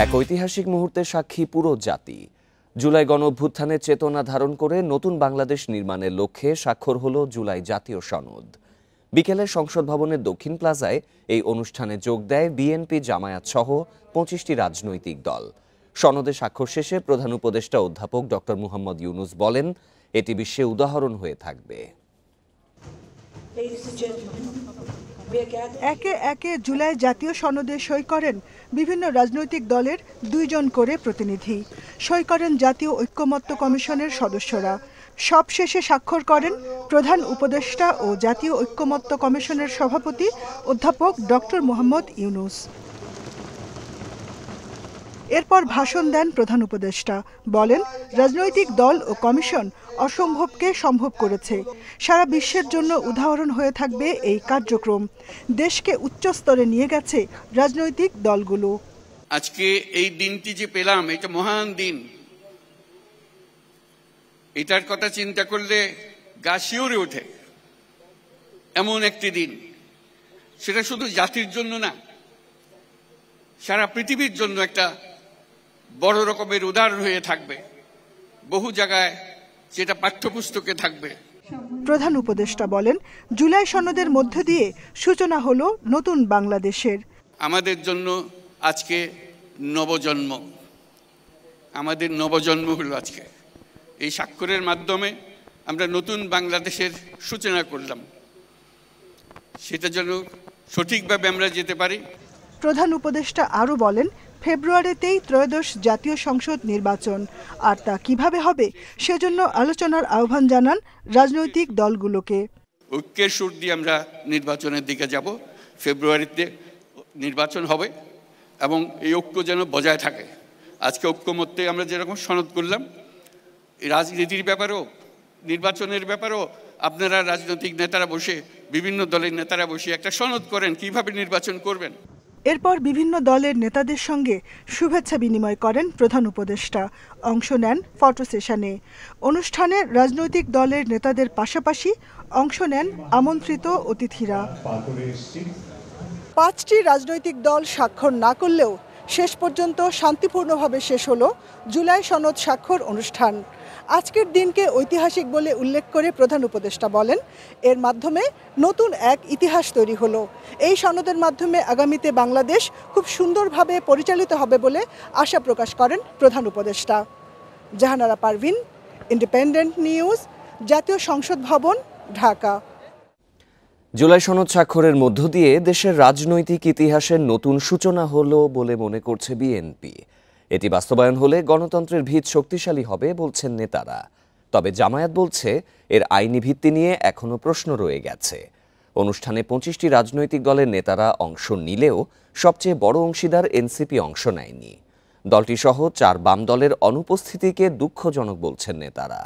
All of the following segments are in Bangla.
এক ঐতিহাসিক মুহূর্তের সাক্ষী পুরো জাতি। জুলাই গণ অভ্যুত্থানের চেতনা ধারণ করে নতুন বাংলাদেশ নির্মাণের লক্ষ্যে স্বাক্ষর হলো জুলাই জাতীয় সনদ। বিকেলে সংসদ ভবনের দক্ষিণ প্লাজায় এই অনুষ্ঠানে যোগ দেয় বিএনপি, জামায়াত সহ ২৫টি রাজনৈতিক দল। সনদে স্বাক্ষর শেষে প্রধান উপদেষ্টা অধ্যাপক ডক্টর মুহাম্মদ ইউনূস বলেন, এটি বিশ্বে উদাহরণ হয়ে থাকবে। একে একে জুলাই জাতীয় সনদে সই করেন বিভিন্ন রাজনৈতিক দলের ২ জন করে প্রতিনিধি। সই করেন জাতীয় ঐক্যমত্য কমিশনের সদস্যরা। সবশেষে স্বাক্ষর করেন প্রধান উপদেষ্টা ও জাতীয় ঐক্যমত্য কমিশনের সভাপতি অধ্যাপক ডক্টর মুহাম্মদ ইউনূস। এরপর ভাষণ দেন প্রধান উপদেষ্টা। বলেন, রাজনৈতিক দল ও কমিশন অসম্ভবকে সম্ভব করেছে। সারা বিশ্বের জন্য উদাহরণ হয়ে থাকবে এই কার্যক্রম। দেশকে উচ্চ স্তরে নিয়ে গেছে রাজনৈতিক দলগুলো। আজকে এই দিনটি যে পেলাম, এটা মহান দিন। এটার কথা চিন্তা করলে গা শিউরে ওঠে। এমন একটি দিন, সেটা শুধু জাতির জন্য না, সারা পৃথিবীর জন্য একটা বড় রকমের উদাহরণ হয়ে থাকবে। বহু জায়গায় যেটা পাঠ্যপুস্তকে থাকবে। প্রধান উপদেষ্টা বলেন, জুলাই সনদের মধ্য দিয়ে সূচনা হলো নতুন বাংলাদেশের। আমাদের জন্য আজকে নবজন্ম, আমাদের নবজন্ম হলো আজকে। এই স্বাক্ষরের মাধ্যমে আমরা নতুন বাংলাদেশের সূচনা করলাম। সেটা যেন সঠিকভাবে আমরা যেতে পারি। প্রধান উপদেষ্টা আরও বলেন, ফেব্রুয়ারিতেই ত্রয়োদশ জাতীয় সংসদ নির্বাচন, আর তা কিভাবে হবে সেজন্য আলোচনার আহ্বান জানান রাজনৈতিক দলগুলোকে। ঐক্যের সুর দিয়ে আমরা নির্বাচনের দিকে যাব। ফেব্রুয়ারিতে নির্বাচন হবে এবং এই ঐক্য যেন বজায় থাকে। আজকে ঐক্যমত্যে আমরা যেরকম সনদ করলাম, রাজনীতির ব্যাপারেও, নির্বাচনের ব্যাপারেও আপনারা রাজনৈতিক নেতারা বসে, বিভিন্ন দলের নেতারা বসে একটা সনদ করেন কিভাবে নির্বাচন করবেন। এরপর বিভিন্ন দলের নেতাদের সঙ্গে শুভেচ্ছা বিনিময় করেন প্রধান উপদেষ্টা। অংশ নেন ফটো সেশনে। অনুষ্ঠানে রাজনৈতিক দলের নেতাদের পাশাপাশি অংশ নেন আমন্ত্রিত অতিথিরা। ৫টি রাজনৈতিক দল স্বাক্ষর না করলেও শেষ পর্যন্ত শান্তিপূর্ণভাবে শেষ হলো জুলাই সনদ স্বাক্ষর অনুষ্ঠান। আজকের দিনকে ঐতিহাসিক বলে উল্লেখ করে প্রধান উপদেষ্টা বলেন, এর মাধ্যমে নতুন এক ইতিহাস তৈরি হলো। এই সনদের মাধ্যমে আগামীতে বাংলাদেশ খুব সুন্দরভাবে পরিচালিত হবে বলে আশা প্রকাশ করেন প্রধান উপদেষ্টা। জাহানারা পারভিন, ইন্ডিপেন্ডেন্ট নিউজ, জাতীয় সংসদ ভবন, ঢাকা। জুলাই সনদ স্বাক্ষরের মধ্য দিয়ে দেশের রাজনৈতিক ইতিহাসের নতুন সূচনা হলো বলে মনে করছে বিএনপি। এটি বাস্তবায়ন হলে গণতন্ত্রের ভিত শক্তিশালী হবে বলছেন নেতারা। তবে জামায়াত বলছে, এর আইনি ভিত্তি নিয়ে এখনো প্রশ্ন রয়ে গেছে। অনুষ্ঠানে ২৫টি রাজনৈতিক দলের নেতারা অংশ নিলেও সবচেয়ে বড় অংশীদার এনসিপি অংশ নেয়নি। দলটি সহ ৪ বাম দলের অনুপস্থিতিকে দুঃখজনক বলছেন নেতারা।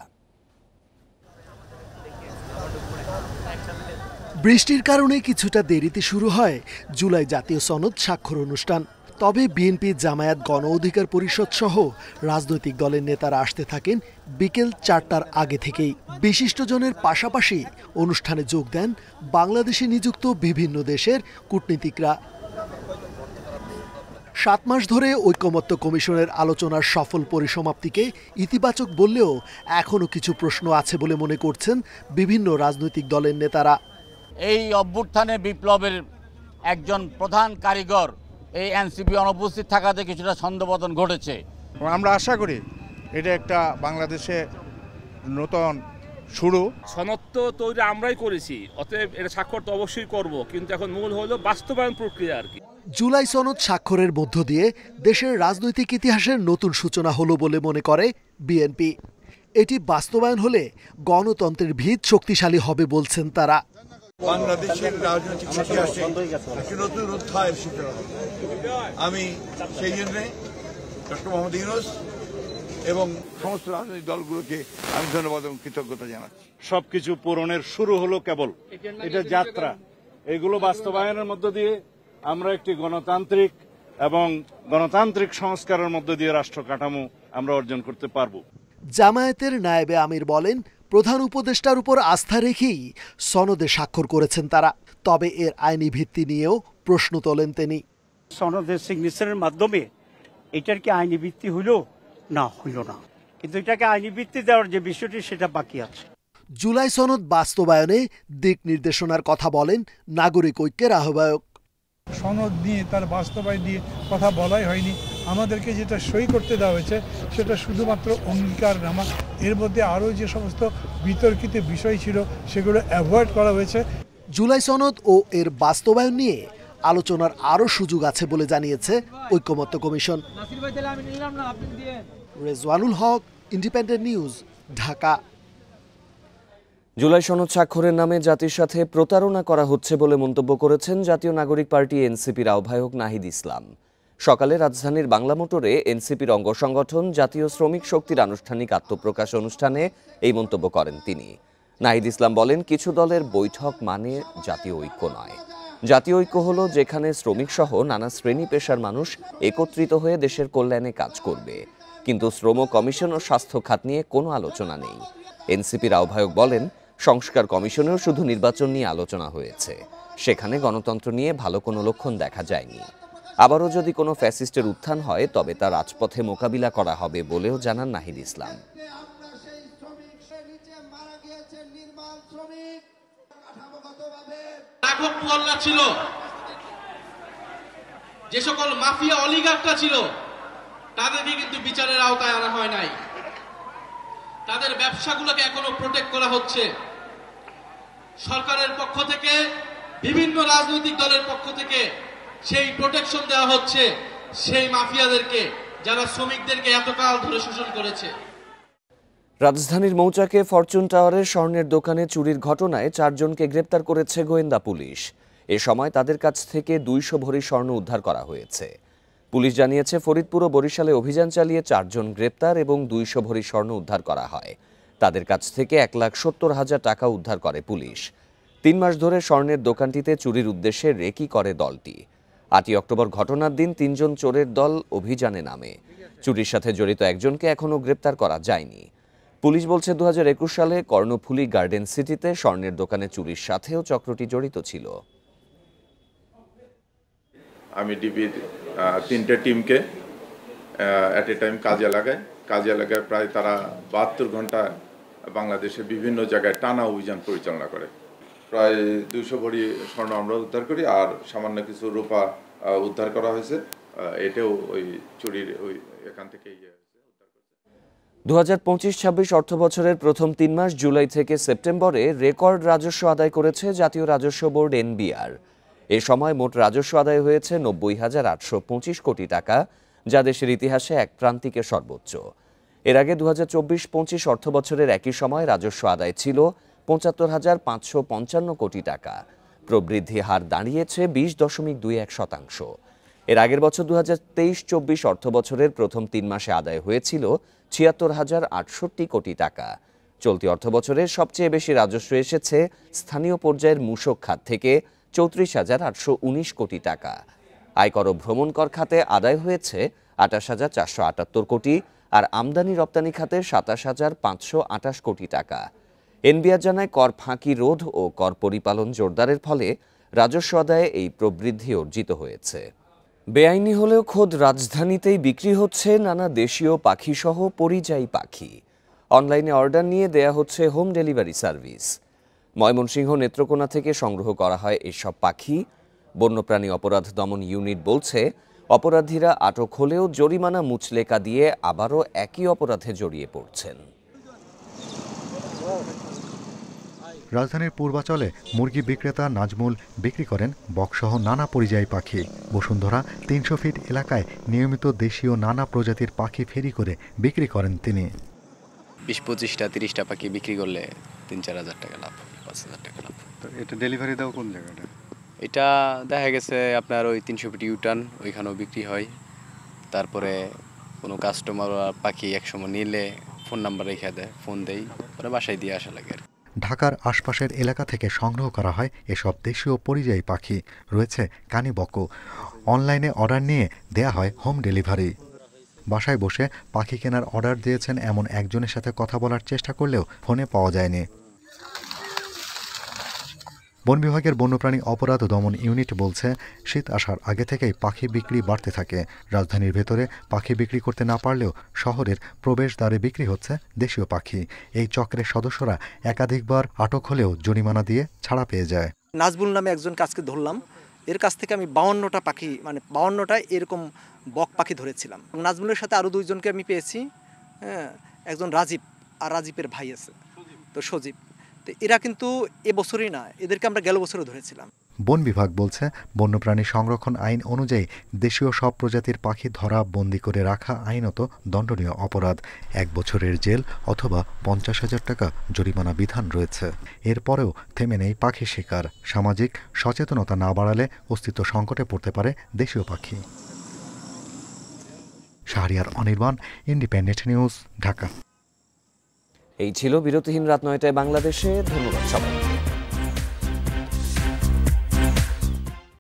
বৃষ্টির কারণে কিছুটা দেরিতে শুরু হয় জুলাই জাতীয় সনদ স্বাক্ষর অনুষ্ঠান। তবে বিএনপি, জামায়াত, গণ অধিকার পরিষদ সহ রাজনৈতিক দলের নেতারা আসতে থাকেন বিকেল ৪টার আগে থেকেই। বিশিষ্টজনের পাশাপাশি অনুষ্ঠানে যোগ দেন বাংলাদেশে নিযুক্ত বিভিন্ন দেশের কূটনীতিকরা। ৭ মাস ধরে ঐক্যমত্য কমিশনের আলোচনার সফল পরিসমাপ্তিকে ইতিবাচক বললেও এখনও কিছু প্রশ্ন আছে বলে মনে করছেন বিভিন্ন রাজনৈতিক দলের নেতারা। এই অভ্যুত্থানে বিপ্লবের একজন প্রধান কারিগর এই এনসিপি অনুপস্থিত থাকাতে কিছুটা ছন্দপতন ঘটেছে। আমরা আশা করি এটা একটা বাংলাদেশে নতুন শুরু। সনদ তো তৈরি আমরাই করেছি, অতএব এটা স্বাক্ষর তো অবশ্যই করব, কিন্তু এখন মূল হলো বাস্তবায়ন প্রক্রিয়া আর কি। জুলাই সনদ স্বাক্ষরের মধ্য দিয়ে দেশের রাজনৈতিক ইতিহাসের নতুন সূচনা হলো বলে মনে করে বিএনপি। এটি বাস্তবায়ন হলে গণতন্ত্রের ভিত শক্তিশালী হবে বলছেন তারা। বাংলাদেশের রাজনৈতিক ইতিহাসে একটি নতুন অধ্যায়ের সূচনা হবে। আমি সেই জন্য ডক্টর মোহাম্মদ ইউনূস এবং সমস্ত রাজনৈতিক দলগুলোকে আমি ধন্যবাদ এবং কৃতজ্ঞতা জানাচ্ছি। সবকিছু পূরণের শুরু হলো কেবল, এটা যাত্রা। এগুলো বাস্তবায়নের মধ্য দিয়ে আমরা একটি গণতান্ত্রিক এবং গণতান্ত্রিক সংস্কারের মধ্য দিয়ে রাষ্ট্র কাঠামো আমরা অর্জন করতে পারব। জামায়াতের নায়েবে আমির বলেন, প্রধান উপদেষ্টার উপর আস্থা রেখেই সনদে স্বাক্ষর করেছেন তারা। তবে এর আইনি ভিত্তি নিয়েও প্রশ্ন তোলেন তিনি। সনদের সিগনেচারের মাধ্যমে এটার কি আইনি ভিত্তি হইল? না, হইল না। কিন্তু এটাকে আইনি ভিত্তি দেওয়ার যে বিষয়টি সেটা বাকি আছে। জুলাই সনদ বাস্তবায়নে দিক নির্দেশনার কথা বলেন নাগরিক ঐক্যের আহ্বায়ক। সনদ নিয়ে তার বাস্তবায়ন নিয়ে কথা বলাই হয়নি। আমাদেরকে যেটা সই করতে দেওয়া হয়েছে সেটা শুধুমাত্র অঙ্গীকারনামা। এর মধ্যে আরও যে সমস্ত বিতর্কিত বিষয় ছিল সেগুলো অ্যাভয়েড করা হয়েছে। জুলাই সনদ ও এর বাস্তবায়ন নিয়ে আলোচনার আরও সুযোগ আছে বলে জানিয়েছে ঐকমত্য কমিশন। রেজওয়ানুল হক, ইন্ডিপেন্ডেন্ট নিউজ, ঢাকা। জুলাই সনদ স্বাক্ষরের নামে জাতির সাথে প্রতারণা করা হচ্ছে বলে মন্তব্য করেছেন জাতীয় নাগরিক পার্টি এনসিপির আহ্বায়ক নাহিদ ইসলাম। সকালে রাজধানীর বাংলা মোটরে এনসিপির অঙ্গ সংগঠন জাতীয় শ্রমিক শক্তির আনুষ্ঠানিক আত্মপ্রকাশ অনুষ্ঠানে এই মন্তব্য করেন তিনি। নাহিদ ইসলাম বলেন, কিছু দলের বৈঠক মানে জাতীয় ঐক্য নয়। জাতীয় ঐক্য হলো যেখানে শ্রমিক সহ নানা শ্রেণী পেশার মানুষ একত্রিত হয়ে দেশের কল্যাণে কাজ করবে, কিন্তু শ্রম কমিশন ও স্বাস্থ্য খাত নিয়ে কোনো আলোচনা নেই। এনসিপির আহ্বায়ক বলেন, সংস্কার কমিশনেও শুধু নির্বাচন নিয়ে আলোচনা হয়েছে, সেখানে গণতন্ত্র নিয়ে ভালো কোনো লক্ষণ দেখা যায়নি। আবারও যদি কোনো ফ্যাসিস্টের উত্থান হয় তবে তা রাজপথে মোকাবিলা করা হবে বলেও জানান নাহিদ ইসলাম। ছিল যে সকল মাফিয়া অলিগারটা ছিল তাদেরকে কিন্তু বিচারের আওতায় আনা হয় নাই। তাদের ব্যবসাগুলোকে এখনো প্রোটেক্ট করা হচ্ছে। সরকারের পক্ষ থেকে, বিভিন্ন রাজনৈতিক দলের পক্ষ থেকে সেই প্রোটেকশন দেওয়া হচ্ছে সেই মাফিয়াদেরকে, যারা শ্রমিকদেরকে এতকাল ধরে শোষণ করেছে। রাজধানীর মৌচাকে ফরচুন টাওয়ারের স্বর্ণের দোকানে চুরির ঘটনায় 4 জনকে গ্রেপ্তার করেছে গোয়েন্দা পুলিশ। এ সময় তাদের কাছ থেকে 200 ভরি স্বর্ণ উদ্ধার করা হয়েছে। পুলিশ জানিয়েছে, ফরিদপুর ও বরিশালে অভিযান চালিয়ে 4 জন গ্রেপ্তার এবং 200 ভরি স্বর্ণ উদ্ধার করা হয়। তাদের কাছ থেকে 1,70,000 টাকা উদ্ধার করে পুলিশ। 3 মাস ধরে স্বর্ণের দোকানটিতে চুরির উদ্দেশ্যে রেকি করে দলটি। 8 অক্টোবর ঘটনার দিন 3 জন চোরের দল অভিযানে নামে। চুরির সাথে জড়িত একজনকে এখনও গ্রেপ্তার করা যায়নি। পুলিশ বলছে, 2021 সালে কর্ণফুলী গার্ডেন সিটিতে স্বর্ণের দোকানে চুরির সাথেও চক্রটি জড়িত ছিল। আমি ডিবির 3টে টিমকে অ্যাট এ টাইম কাজে লাগায় প্রায় তারা 72 ঘন্টা বাংলাদেশের বিভিন্ন জায়গায় টানা অভিযান পরিচালনা করে। প্রায় 200 ভরি স্বর্ণ আমরা উদ্ধার করি, আর সামান্য কিছু রূপা উদ্ধার করা হয়েছে। এটাও ওই চুরির ওই এখান থেকেই। 2025-26 অর্থ বছরের প্রথম 3 মাস জুলাই থেকে সেপ্টেম্বরে রেকর্ড রাজস্ব আদায় করেছে জাতীয় রাজস্ব বোর্ড এনবিআর। এ সময় মোট রাজস্ব আদায় হয়েছে 90,825 কোটি টাকা, যা দেশের ইতিহাসে এক প্রান্তিকের সর্বোচ্চ। এর আগে 2024-25 অর্থ বছরের একই সময় রাজস্ব আদায় ছিল 75,555 কোটি টাকা। প্রবৃদ্ধি হার দাঁড়িয়েছে 20.21%। এর আগের বছর 2023-24 অর্থ বছরের প্রথম 3 মাসে আদায় হয়েছিল 76,068 কোটি টাকা। চলতি অর্থ বছরের সবচেয়ে বেশি রাজস্ব এসেছে স্থানীয় পর্যায়ের মূসক খাত থেকে 34,819 কোটি টাকা। আয়কর ও ভ্রমণ কর খাতে আদায় হয়েছে 28,478 কোটি, আর আমদানি রপ্তানি খাতে 27,528 কোটি টাকা। এনবিআর জানায়, কর ফাঁকি রোধ ও কর পরিপালন জোরদারের ফলে রাজস্ব আদায়ে এই প্রবৃদ্ধি অর্জিত হয়েছে। বেআইনি হলেও খোদ রাজধানীতেই বিক্রি হচ্ছে নানা দেশীয় পাখিসহ পরিযায়ী পাখি। অনলাইনে অর্ডার নিয়ে দেয়া হচ্ছে home delivery service. Mymensingh Netrokona থেকে সংগ্রহ করা হয় এসব পাখি। বন্যপ্রাণী অপরাধ দমন ইউনিট বলছে, অপরাধীরা আটক হলেও জরিমানা মুচলেকা দিয়ে আবারও একই অপরাধে জড়িয়ে পড়ছেন। রাজধানীর পূর্বাচলে মুরগি বিক্রেতা নাজমুল বিক্রি করেন বকসহ নানা পরিযায়ী পাখি। বসুন্ধরা 300 ফিট এলাকায় নিয়মিত দেশীয় নানা প্রজাতির পাখি ফেরি করে বিক্রি করেন তিনি। 20-25টা 30টা পাখি বিক্রি করলে 3-4 হাজার টাকা লাভ, 5 হাজার টাকা লাভ। এটা ডেলিভারি দাও কোন জায়গাটা? এটা দেখা গেছে আপনার ওই 300 ফিট ইউটার্ন, ওইখানেও বিক্রি হয়। তারপরে কোনো কাস্টমার পাখি একসময় নিলে ফোন নাম্বার রেখে দেয়, ফোন দেই, পরে বাসায় দিয়ে আসা লাগে। ঢাকার আশপাশের এলাকা থেকে সংগ্রহ করা হয় এসব দেশীয় পরিযায়ী পাখি। রয়েছে কানি বকো। অনলাইনে অর্ডার নিয়ে দেয়া হয় হোম ডেলিভারি। বাসায় বসে পাখি কেনার অর্ডার দিয়েছেন এমন একজনের সাথে কথা বলার চেষ্টা করলেও ফোনে পাওয়া যায়নি। বন বিভাগের বন্যপ্রাণী অপরাধ দমন ইউনিট বলছে, শীত আসার আগে থেকেই পাখি বিক্রি বাড়তে থাকে। রাজধানীর ভেতরে পাখি বিক্রি করতে না পারলেও শহরের প্রবেশদ্বারে বিক্রি হচ্ছে দেশীয় পাখি। এই চক্রের সদস্যরা একাধিকবার আটক হলেও জরিমানা দিয়ে ছাড়া পেয়ে যায়। নাজবুল নামে একজন কাজকে ধরলাম, এর কাছ থেকে আমি 52টা পাখি, মানে 52টা এরকম বক পাখি ধরেছিলাম। নাজমুলের সাথে আরও 2 জনকে আমি পেয়েছি। হ্যাঁ, একজন রাজীব আর রাজীবের ভাই আছে, তো সজীব। তো এরা কিন্তু এবছরই না, এদেরকে আমরা গেল বছরও ধরেছিলাম। বন বিভাগ বলছে, বন্যপ্রাণী সংরক্ষণ আইন অনুযায়ী দেশীয় সব প্রজাতির পাখি ধরা, বন্দি করে রাখা আইনত দণ্ডনীয় অপরাধ। 1 বছরের জেল অথবা 50,000 টাকা জরিমানা বিধান রয়েছে। এরপরেও থেমে নেই পাখি শিকার। সামাজিক সচেতনতা না বাড়ালে অস্তিত্ব সংকটে পড়তে পারে দেশীয় পাখি। Shahriar Anirban, independent news, Dhaka. এই ছিল বিরতিহীন রাত 9টায় বাংলাদেশে। ধন্যবাদ সবাই।